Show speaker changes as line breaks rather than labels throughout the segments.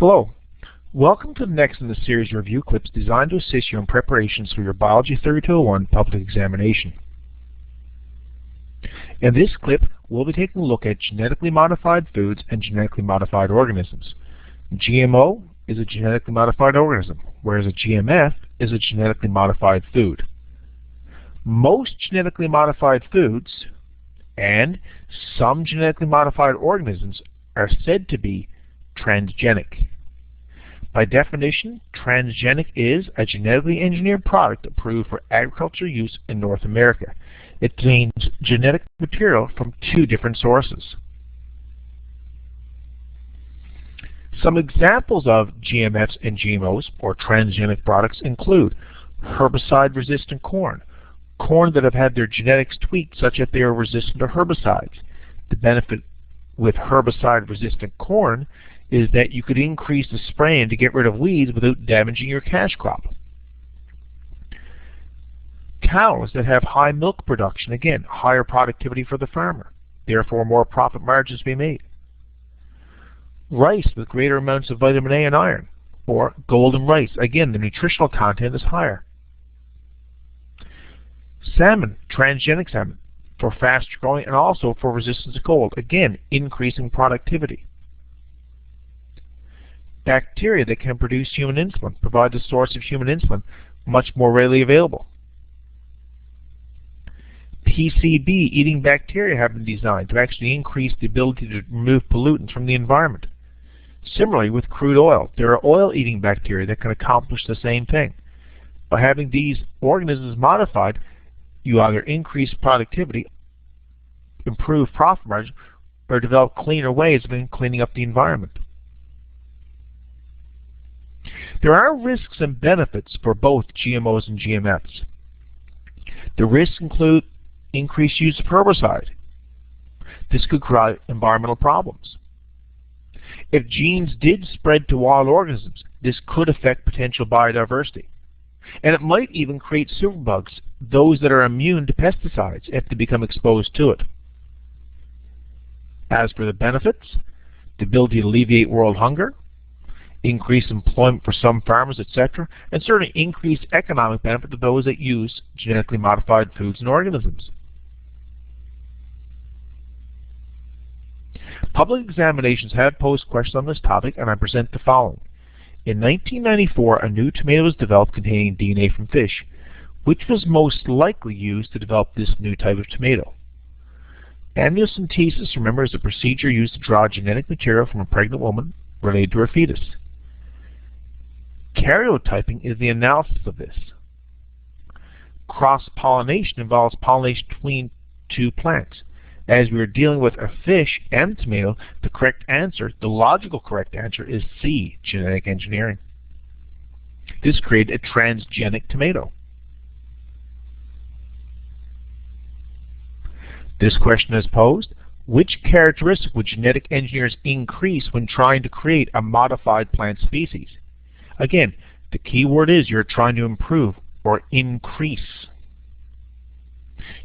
Hello. Welcome to the next in the series of review clips designed to assist you in preparations for your Biology 3201 public examination. In this clip, we'll be taking a look at genetically modified foods and genetically modified organisms. GMO is a genetically modified organism, whereas a GMF is a genetically modified food. Most genetically modified foods and some genetically modified organisms are said to be transgenic. By definition, transgenic is a genetically engineered product approved for agricultural use in North America. It contains genetic material from two different sources. Some examples of GMFs and GMOs, or transgenic products, include herbicide-resistant corn, corn that have had their genetics tweaked such that they are resistant to herbicides. The benefit with herbicide-resistant corn is that you could increase the spraying to get rid of weeds without damaging your cash crop. Cows that have high milk production, again, higher productivity for the farmer, therefore more profit margins to be made. Rice with greater amounts of vitamin A and iron, or golden rice, again, the nutritional content is higher. Salmon, transgenic salmon, for faster growing and also for resistance to cold, again, increasing productivity. Bacteria that can produce human insulin provide the source of human insulin much more readily available. PCB-eating bacteria have been designed to actually increase the ability to remove pollutants from the environment. Similarly, with crude oil, there are oil-eating bacteria that can accomplish the same thing. By having these organisms modified, you either increase productivity, improve profit margin, or develop cleaner ways of cleaning up the environment. There are risks and benefits for both GMOs and GMFs. The risks include increased use of herbicide. This could create environmental problems. If genes did spread to wild organisms, this could affect potential biodiversity. And it might even create superbugs, those that are immune to pesticides, if they become exposed to it. As for the benefits, the ability to alleviate world hunger, increase employment for some farmers, etc., and certainly increase economic benefit to those that use genetically modified foods and organisms. Public examinations have posed questions on this topic, and I present the following. In 1994, a new tomato was developed containing DNA from fish, which was most likely used to develop this new type of tomato. Amniocentesis, remember, is a procedure used to draw genetic material from a pregnant woman related to her fetus. Karyotyping is the analysis of this. Cross-pollination involves pollination between two plants. As we are dealing with a fish and tomato, the correct answer, the logical correct answer, is C, genetic engineering. This created a transgenic tomato. This question is posed: which characteristic would genetic engineers increase when trying to create a modified plant species? Again, the key word is you're trying to improve or increase.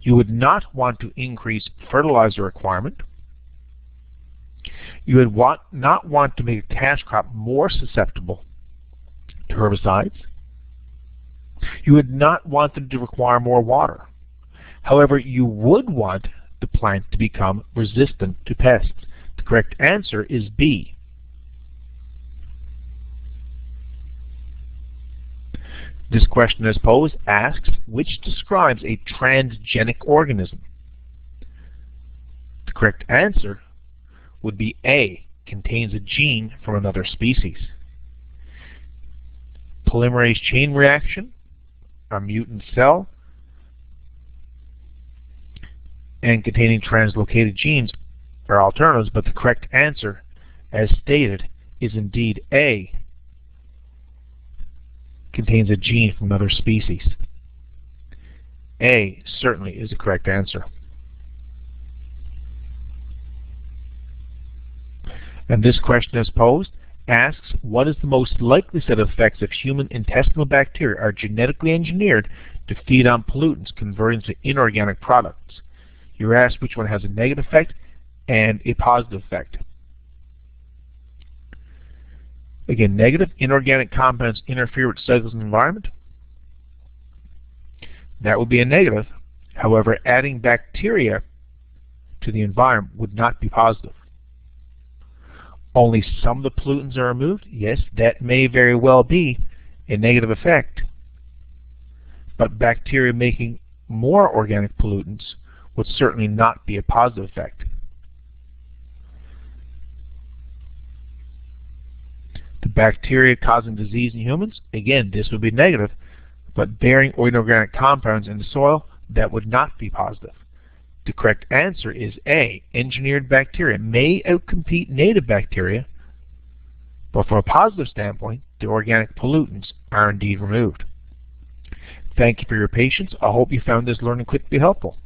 You would not want to increase fertilizer requirement. You would not want to make a cash crop more susceptible to herbicides. You would not want them to require more water. However, you would want the plant to become resistant to pests. The correct answer is B. This question as posed asks, which describes a transgenic organism? The correct answer would be A, contains a gene from another species. Polymerase chain reaction, a mutant cell, and containing translocated genes are alternatives, but the correct answer, as stated, is indeed A, contains a gene from another species. A certainly is the correct answer. And this question as posed asks, what is the most likely set of effects if human intestinal bacteria are genetically engineered to feed on pollutants, converting to inorganic products? You're asked which one has a negative effect and a positive effect. Again, negative, inorganic compounds interfere with cycles in the environment. That would be a negative. However, adding bacteria to the environment would not be positive. Only some of the pollutants are removed. Yes, that may very well be a negative effect. But bacteria making more organic pollutants would certainly not be a positive effect. The bacteria causing disease in humans, again, this would be negative, but bearing inorganic compounds in the soil, that would not be positive. The correct answer is A. Engineered bacteria may outcompete native bacteria, but from a positive standpoint, the organic pollutants are indeed removed. Thank you for your patience. I hope you found this learning clip to be helpful.